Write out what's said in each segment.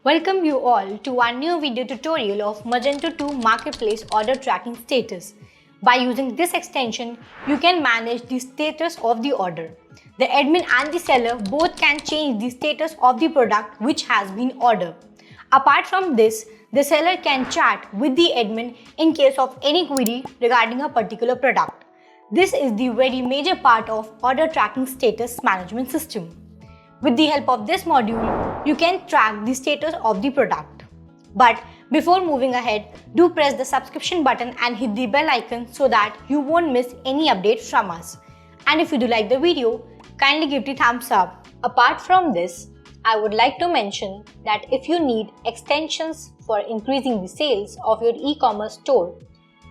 Welcome you all to our new video tutorial of Magento 2 Marketplace Order Tracking Status. By using this extension, you can manage the status of the order. The admin and the seller both can change the status of the product which has been ordered. Apart from this, the seller can chat with the admin in case of any query regarding a particular product. This is the very major part of order tracking status management system. With the help of this module, you can track the status of the product. But before moving ahead, do press the subscription button and hit the bell icon so that you won't miss any updates from us. And if you do like the video, kindly give the thumbs up. Apart from this, I would like to mention that if you need extensions for increasing the sales of your e-commerce store,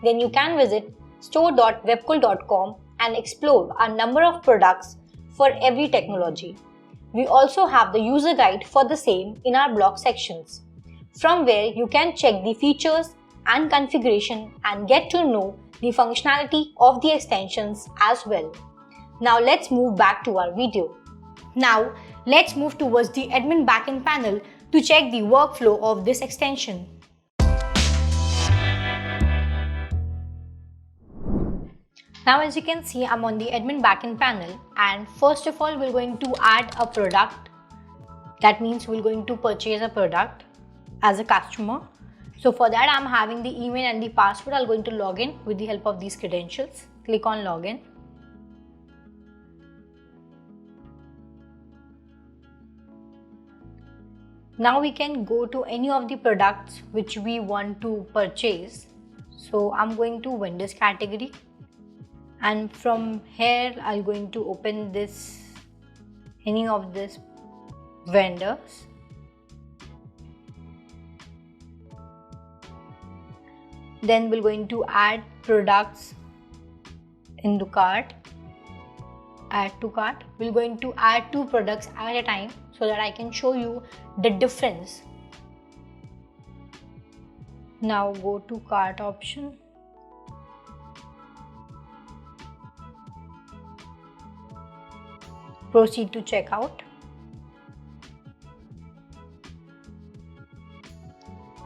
then you can visit store.webkul.com and explore a number of products for every technology. We also have the user guide for the same in our blog sections, from where you can check the features and configuration and get to know the functionality of the extensions as well. Now let's move back to our video. Now let's move towards the admin backend panel to check the workflow of this extension. Now as you can see, I'm on the admin backend panel, and first of all we're going to add a product. That means we're going to purchase a product as a customer. So for that I'm having the email and the password. I'm going to log in with the help of these credentials. Click on login. Now we can go to any of the products which we want to purchase. So I'm going to vendors category. And from here I'm going to open any of these vendors. Then we're going to add products into cart. Add to cart. We're going to add 2 products at a time so that I can show you the difference. Now go to cart option. Proceed to checkout.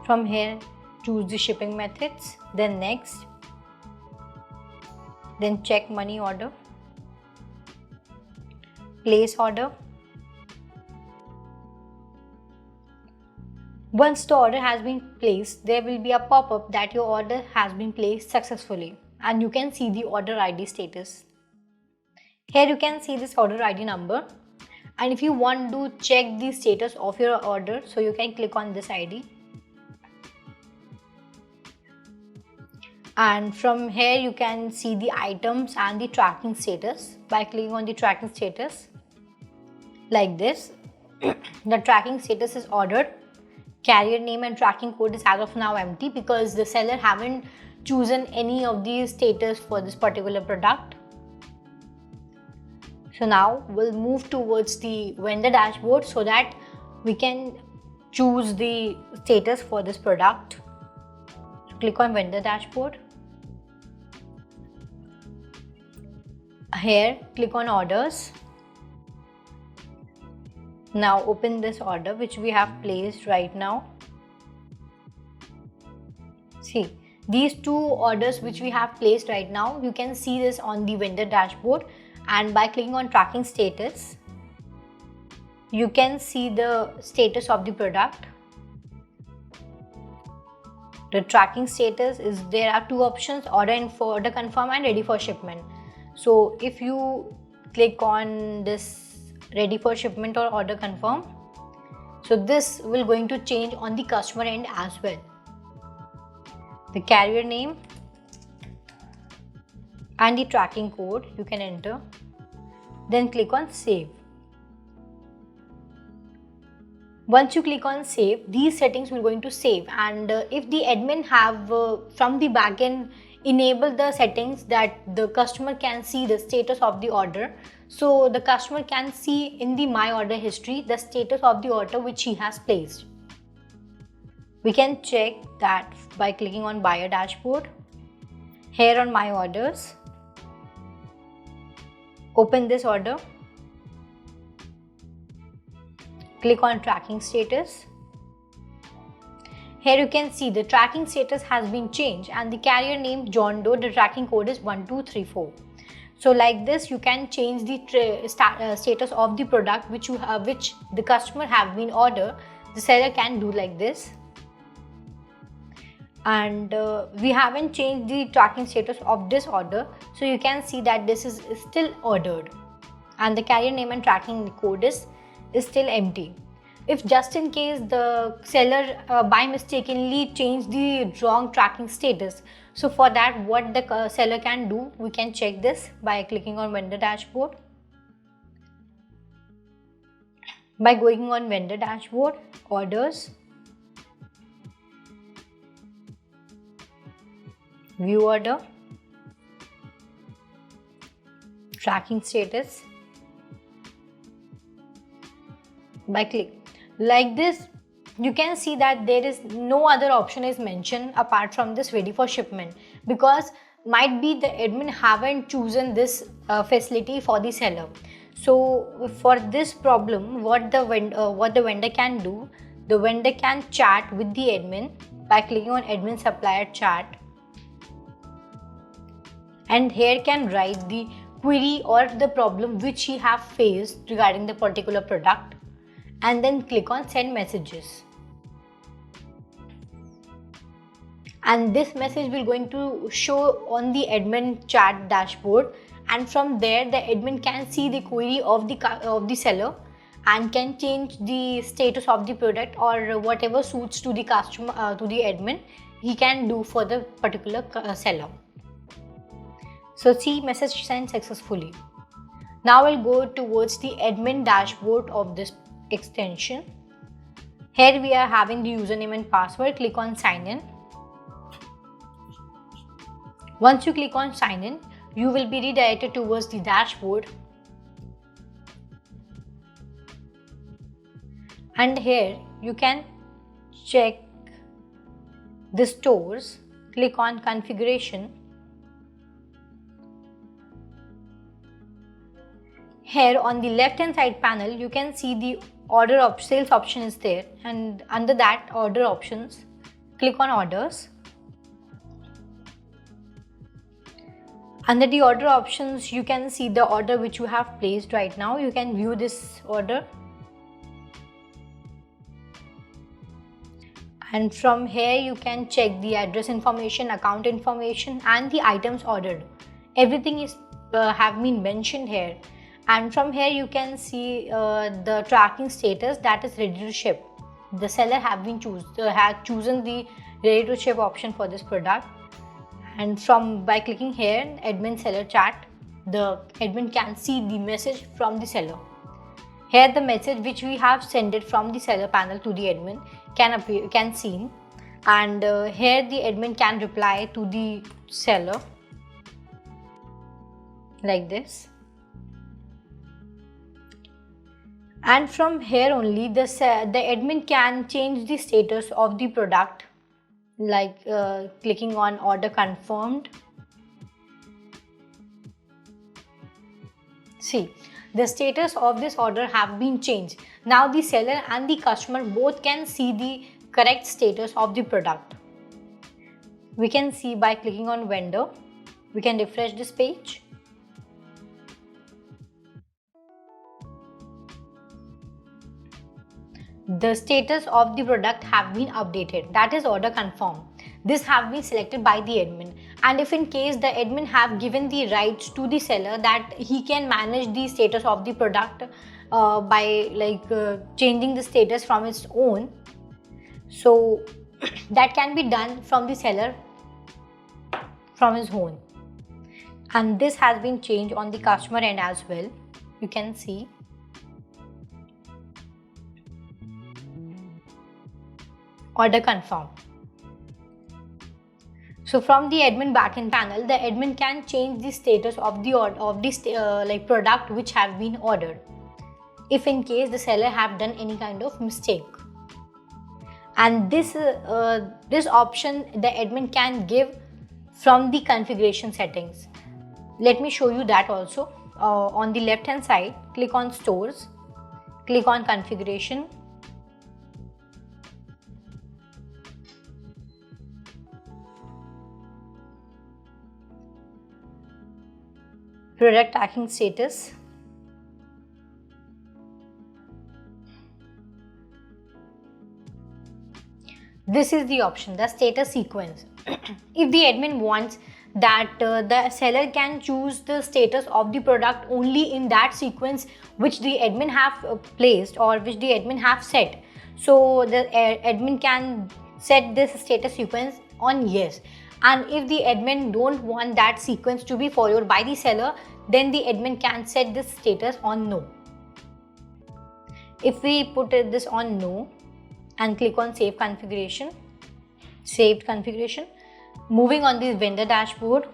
From here, choose the shipping methods, then next, then check money order, place order. Once the order has been placed, there will be a pop-up that your order has been placed successfully, and you can see the order ID status. Here you can see this order ID number, and if you want to check the status of your order, so you can click on this ID. And from here you can see the items and the tracking status by clicking on the tracking status like this. The tracking status is ordered. Carrier name and tracking code is as of now empty because the seller haven't chosen any of these status for this particular product. So now we'll move towards the vendor dashboard so that we can choose the status for this product. So click on vendor dashboard. Here click on orders. Now open this order which we have placed right now. See, these 2 orders which we have placed right now, you can see this on the vendor dashboard. And by clicking on tracking status, you can see the status of the product. The tracking status is, there are 2 options, order confirm and ready for shipment. So if you click on this ready for shipment or order confirm, so this will going to change on the customer end as well. The carrier name and the tracking code you can enter, then click on save. Once you click on save, these settings will going to save, and if the admin have from the backend enable the settings that the customer can see the status of the order, so the customer can see in the my order history the status of the order which he has placed. We can check that by clicking on buyer dashboard. Here on my orders, open this order, click on tracking status, Here you can see the tracking status has been changed and the carrier name John Doe, the tracking code is 1234. So like this you can change the status of the product which the customer have been ordered. The seller can do like this. And we haven't changed the tracking status of this order, so you can see that this is still ordered and the carrier name and tracking code is still empty. If just in case the seller by mistakenly changed the wrong tracking status, so for that what the seller can do, we can check this by clicking on vendor dashboard. By going on vendor dashboard, orders, view order, tracking status, by click like this, you can see that there is no other option is mentioned apart from this ready for shipment, because might be the admin haven't chosen this facility for the seller. So for this problem, what the vendor can do, the vendor can chat with the admin by clicking on admin supplier chat, and here can write the query or the problem which he have faced regarding the particular product, and then click on send messages. And this message will going to show on the admin chat dashboard, and from there the admin can see the query of the seller and can change the status of the product or whatever suits to the customer to the admin he can do for the particular seller. So see, message sent successfully. Now we'll go towards the admin dashboard of this extension. Here we are having the username and password. Click on sign in. Once you click on sign in, you will be redirected towards the dashboard, and here you can check the stores. Click on configuration. Here on the left hand side panel you can see the order of sales option is there, and under that order options, click on orders. Under the order options you can see the order which you have placed right now. You can view this order, and from here you can check the address information, account information and the items ordered. Everything is have been mentioned here. And from here you can see the tracking status, that is ready to ship. The seller have chosen the ready to ship option for this product, and by clicking here admin seller chat, the admin can see the message from the seller. Here the message which we have sent it from the seller panel to the admin can seen, and here the admin can reply to the seller like this. And from here only the admin can change the status of the product, like clicking on order confirmed. See, the status of this order have been changed. Now the seller and the customer both can see the correct status of the product. We can see by clicking on vendor. We can refresh this page. The status of the product have been updated, that is order confirmed. This have been selected by the admin, and if in case the admin have given the rights to the seller that he can manage the status of the product by changing the status from its own, so that can be done from the seller from his own. And this has been changed on the customer end as well. You can see. Order confirmed. So from the admin backend panel, the admin can change the status of the product which have been ordered, if in case the seller have done any kind of mistake. And this option the admin can give from the configuration settings. Let me show you that also. On the left hand side, click on stores, click on configuration. product tracking status. This is the option, the status sequence. If the admin wants that the seller can choose the status of the product only in that sequence which the admin have placed or which the admin have set, so the admin can set this status sequence on yes. And if the admin don't want that sequence to be followed by the seller, then the admin can set this status on no. If we put this on no and click on save configuration, saved configuration, moving on the vendor dashboard,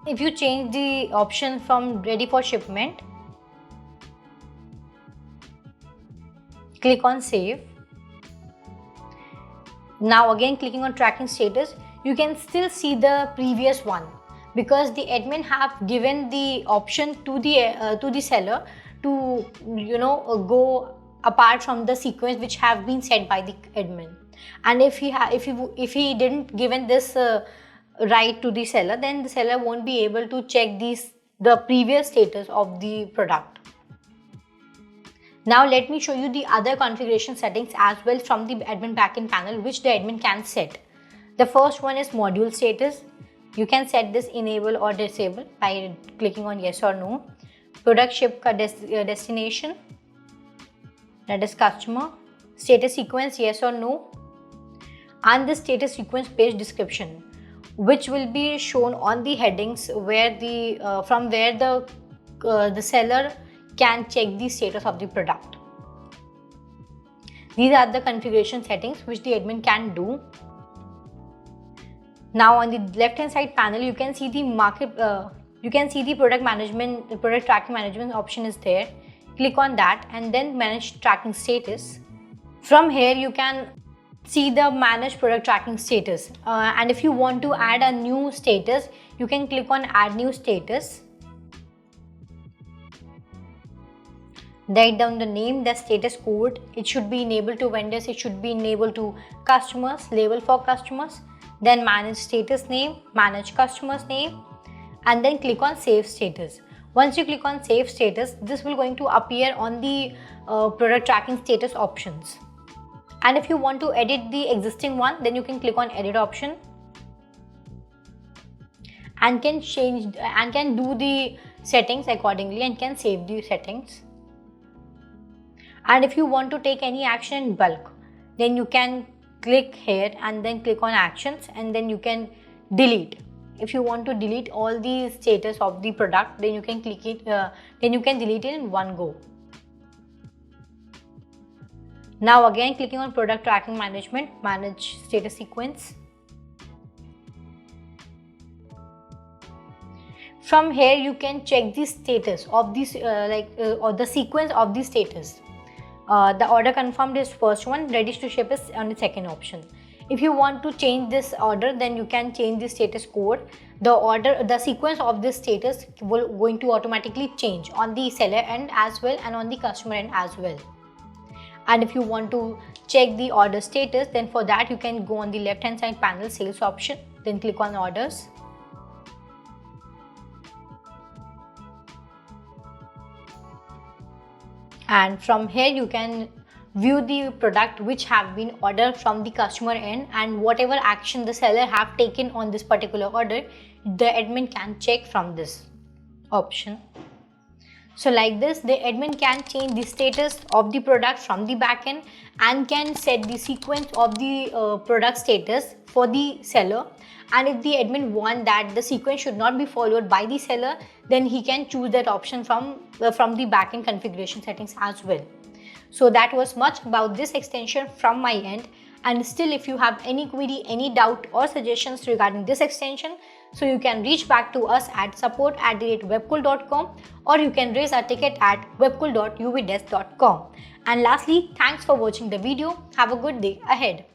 if you change the option from ready for shipment, click on save. Now again clicking on tracking status, you can still see the previous one because the admin have given the option to the seller to go apart from the sequence which have been set by the admin. And if he didn't given this right to the seller, then the seller won't be able to check the previous status of the product. Now let me show you the other configuration settings as well from the admin backend panel which the admin can set. The first one is module status. You can set this enable or disable by clicking on yes or no. Product ship destination, that is customer. Status sequence yes or no. And the status sequence page description, which will be shown on the headings where from where the seller can check the status of the product. These are the configuration settings which the admin can do. Now on the left hand side panel, you can see the product tracking management option is there. Click on that and then manage tracking status. From here you can see the manage product tracking status, and if you want to add a new status, you can click on add new status. Write down the name, the status code. It should be enabled to vendors, it should be enabled to customers, label for customers. Then manage status name, manage customers name, and then click on save status. Once you click on save status, this will going to appear on the product tracking status options. And if you want to edit the existing one, then you can click on edit option and can change and can do the settings accordingly and can save the settings. And if you want to take any action in bulk, then you can click here and then click on actions and then you can delete. If you want to delete all the status of the product, then you can click it, then you can delete it in one go. Now again clicking on product tracking management, manage status sequence. From here you can check the status of this or the sequence of the status. The order confirmed is first one, ready to ship is on the second option. If you want to change this order, then you can change the status code. The sequence of this status will going to automatically change on the seller end as well and on the customer end as well. And if you want to check the order status, then for that you can go on the left hand side panel sales option, then click on orders. And from here you can view the product which have been ordered from the customer end, and whatever action the seller have taken on this particular order, the admin can check from this option. So like this, the admin can change the status of the product from the backend and can set the sequence of the product status for the seller. And if the admin wants that the sequence should not be followed by the seller, then he can choose that option from the backend configuration settings as well. So that was much about this extension from my end. And still, if you have any query, any doubt or suggestions regarding this extension, so you can reach back to us at support@webcool.com, or you can raise a ticket at webcool.uvdesk.com. And lastly, thanks for watching the video. Have a good day ahead.